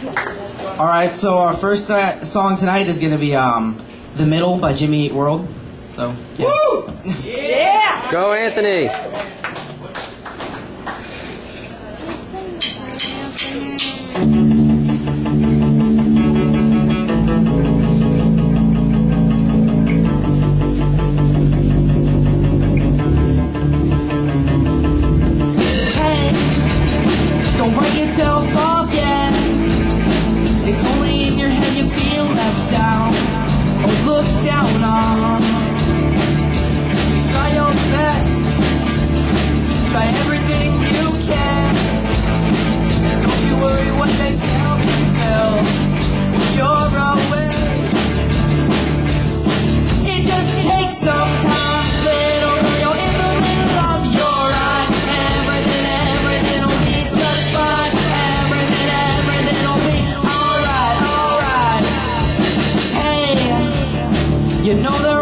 All right, so our first song tonight is going to be "The Middle" by Jimmy Eat World. So, yeah. Woo! Yeah! Go, Anthony! Hey, don't write yourself off yet. It's only in your head you feel left down or looked down on. You try your best, try everything you can. And don't you worry what they tell themselves when you're away. It just takes some time, little girl, you're in the middle of your ride. Everything'll be just fine. Everything'll be alright. Hey, you know the